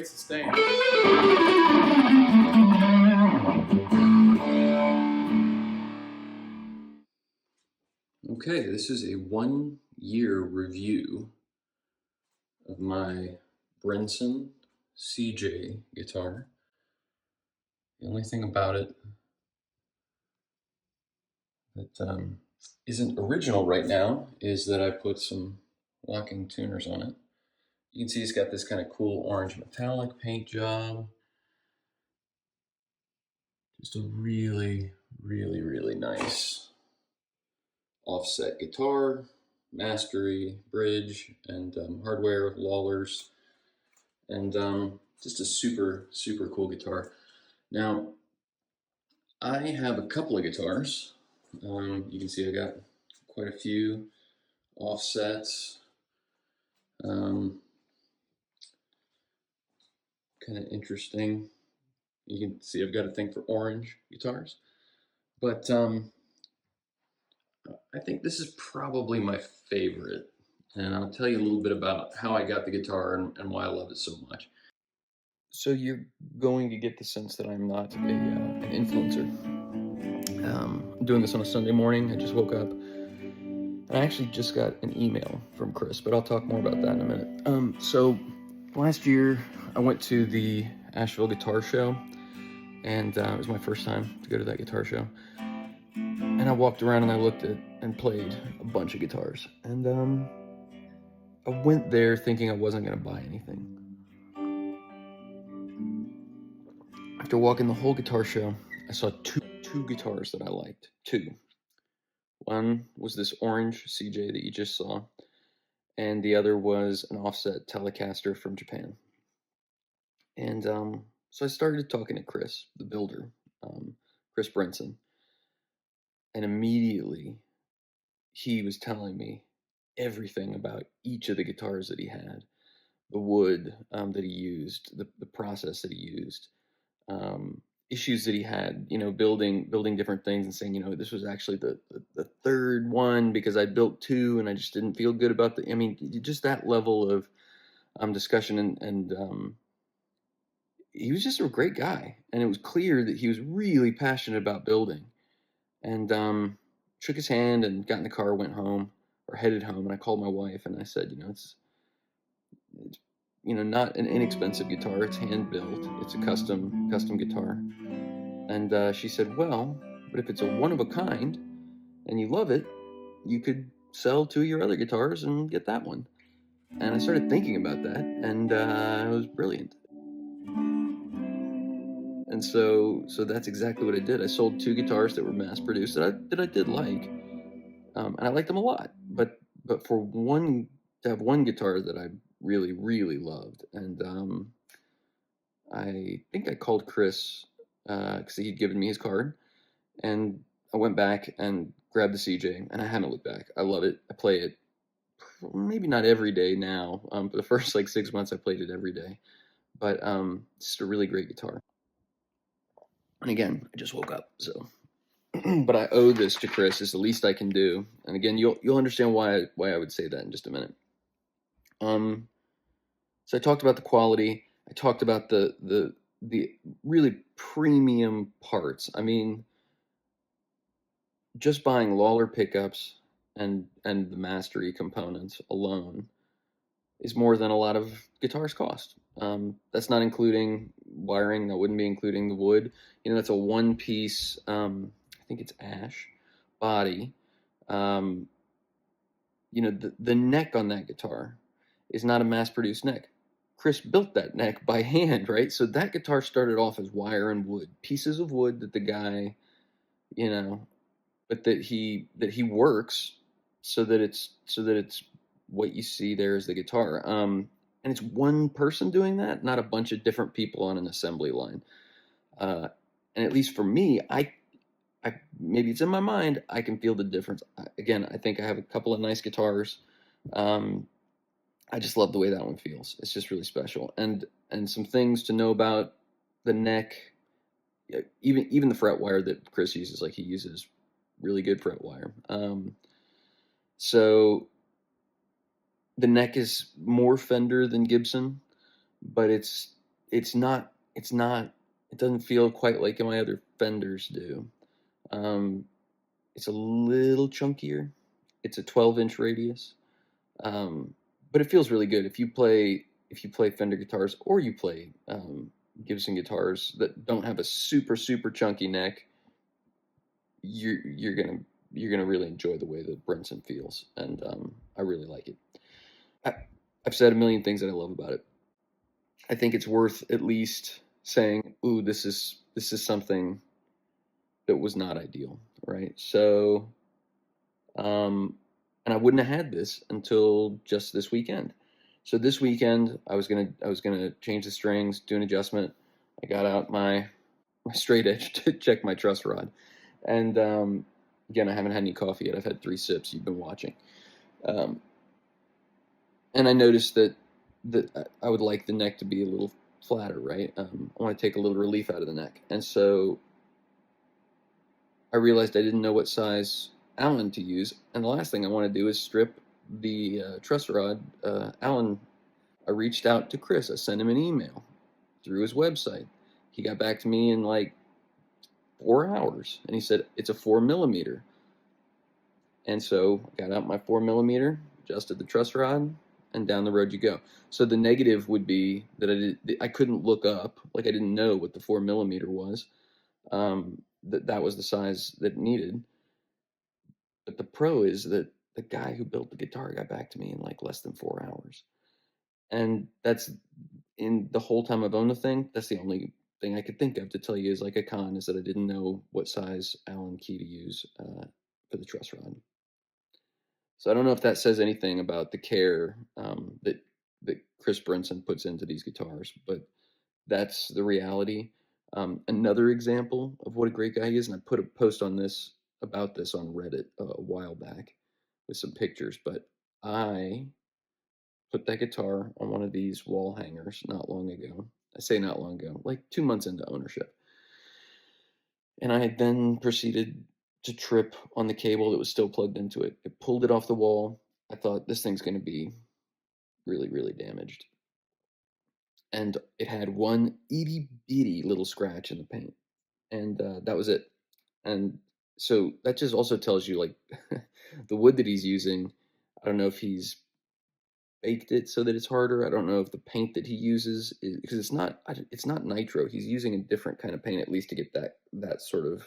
great sustain. Okay, this is a 1-year review of my Brinson Sea Jay guitar. The only thing about it that isn't original right now is that I put some locking tuners on it. You can see it's got this kind of cool orange metallic paint job. Just a really, really nice offset guitar, mastery, bridge, and hardware, Lollars, and just a super cool guitar. Now, I have a couple of guitars. You can see I got quite a few offsets. Kind of interesting. You can see I've got a thing for orange guitars, but I think this is probably my favorite, and I'll tell you a little bit about how I got the guitar and why I love it so much. So you're going to get the sense that I'm not an influencer. I'm doing this on a Sunday morning. I just woke up, and I actually just got an email from Chris, but I'll talk more about that in a minute. So last year, I went to the Asheville Guitar Show, and it was my first time to go to that guitar show. And I walked around and I looked at and played a bunch of guitars. And I went there thinking I wasn't going to buy anything. After walking the whole guitar show, I saw two guitars that I liked. Two. One was this orange CJ that you just saw, and the other was an offset Telecaster from Japan. And so I started talking to Chris, the builder, Chris Brinson, and immediately he was telling me everything about each of the guitars that he had, the wood that he used, the process that he used, issues that he had, building different things, and saying, this was actually the third one because I built two and I just didn't feel good about just that level of discussion, and he was just a great guy, and it was clear that he was really passionate about building. And shook his hand and got in the car, went home, or headed home, and I called my wife and I said, it's not an inexpensive guitar. It's hand built. It's a custom guitar. And she said, well, but if it's a one of a kind and you love it, you could sell two of your other guitars and get that one. And I started thinking about that, and it was brilliant. And so that's exactly what I did. I sold two guitars that were mass produced that I did like, and I liked them a lot. But for to have one guitar that I really loved, and I think I called Chris because he'd given me his card, and I went back and grabbed the CJ, and I haven't looked back. I love it. I play it maybe not every day now. For the first 6 months, I played it every day, but it's just a really great guitar. And again, I just woke up, so but I owe this to Chris. It's the least I can do. And again, you'll understand why I would say that in just a minute. So I talked about the quality. I talked about the really premium parts. Just buying Lollar pickups and the mastery components alone is more than a lot of guitars cost. That's not including wiring. That wouldn't be including the wood. That's a one-piece, I think it's ash body. The neck on that guitar is not a mass-produced neck. Chris built that neck by hand, right? So that guitar started off as wire and wood, pieces of wood that the guy, but that he works so that it's what you see there is the guitar. And it's one person doing that, not a bunch of different people on an assembly line. And at least for me, I maybe it's in my mind, I can feel the difference. Again, I think I have a couple of nice guitars. I just love the way that one feels. It's just really special. And some things to know about the neck, even the fret wire that Chris uses, he uses really good fret wire. So the neck is more Fender than Gibson, but it's it's not, it doesn't feel quite like my other Fenders do. It's a little chunkier. It's a 12-inch radius. But it feels really good if you play Fender guitars, or you play Gibson guitars that don't have a super chunky neck. You're gonna really enjoy the way the Brinson feels, and I really like it. I've said a million things that I love about it. I think it's worth at least saying, "Ooh, this is something that was not ideal," right? So, and I wouldn't have had this until just this weekend. So this weekend, I was gonna change the strings, do an adjustment. I got out my straight edge to check my truss rod, and again, I haven't had any coffee yet. I've had 3 sips. You've been watching, um, and I noticed that I would like the neck to be a little flatter, right? I want to take a little relief out of the neck, and so I realized I didn't know what size Allen to use, and the last thing I want to do is strip the truss rod. Allen, I reached out to Chris. I sent him an email through his website. He got back to me in like 4 hours, and he said it's a 4 millimeter. And so I got out my 4 millimeter, adjusted the truss rod, and down the road you go. So the negative would be that I couldn't look up, like I didn't know what the 4 millimeter was. That was the size that it needed. But the pro is that the guy who built the guitar got back to me in like less than 4 hours. And that's, in the whole time I've owned the thing, that's the only thing I could think of to tell you is like a con, is that I didn't know what size Allen key to use for the truss rod. So I don't know if that says anything about the care that Chris Brinson puts into these guitars, but that's the reality. Another example of what a great guy he is, and I put a post on this about this on Reddit a while back with some pictures, but I put that guitar on one of these wall hangers not long ago. I say not long ago, like 2 months into ownership. And I then proceeded to trip on the cable that was still plugged into it. It pulled it off the wall. I thought this thing's going to be really damaged. And it had one itty bitty little scratch in the paint. And that was it. And so that just also tells you, like, the wood that he's using, I don't know if he's baked it so that it's harder. I don't know if the paint that he uses is, because it's not nitro. He's using a different kind of paint, at least to get that sort of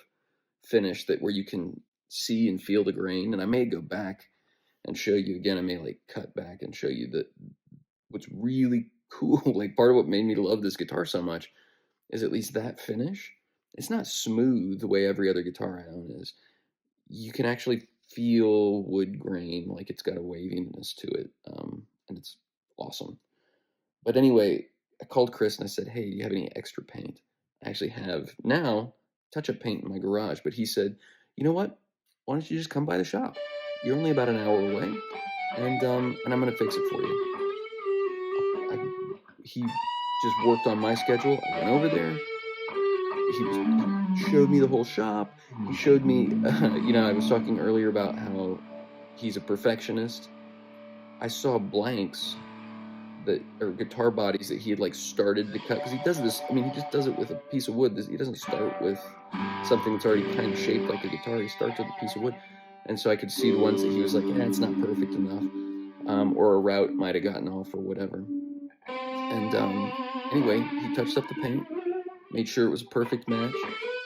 finish that where you can see and feel the grain. And I may go back and show you again. I may like cut back and show you that what's really cool. Like, part of what made me love this guitar so much is at least that finish. It's not smooth the way every other guitar I own is. You can actually feel wood grain, like it's got a waviness to it, and it's awesome. But anyway, I called Chris and I said, "Hey, do you have any extra paint?" I actually have now touch-up paint in my garage, but he said, "You know what? Why don't you just come by the shop? You're only about an hour away, and I'm gonna fix it for you." He just worked on my schedule. I went over there. He showed me the whole shop. He showed me, I was talking earlier about how he's a perfectionist. I saw blanks that are guitar bodies that he had like started to cut, because he does this. I mean, he just does it with a piece of wood. He doesn't start with something that's already kind of shaped like a guitar. He starts with a piece of wood, and so I could see the ones that he was like, it's not perfect enough, or a route might have gotten off or whatever. And anyway, he touched up the paint, made sure it was a perfect match,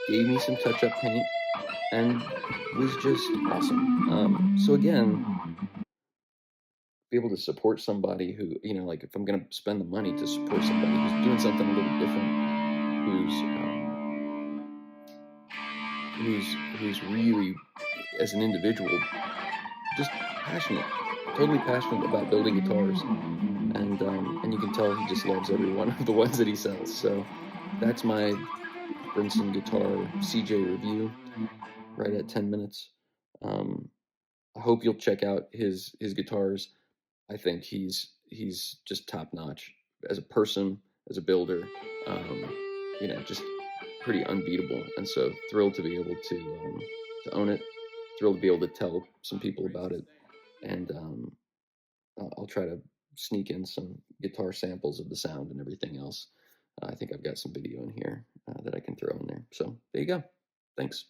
gave me some touch-up paint, and was just awesome. So again, be able to support somebody who, like, if I'm going to spend the money to support somebody who's doing something a little different, who's really, as an individual, just passionate, totally passionate about building guitars, and you can tell he just loves every one of the ones that he sells. So that's my Brinson guitar CJ review, right at 10 minutes. I hope you'll check out his guitars. I think he's just top notch as a person, as a builder. Just pretty unbeatable. And so thrilled to be able to own it. Thrilled to be able to tell some people about it. And I'll try to sneak in some guitar samples of the sound and everything else I think I've got some video in here that I can throw in there. So there you go. Thanks.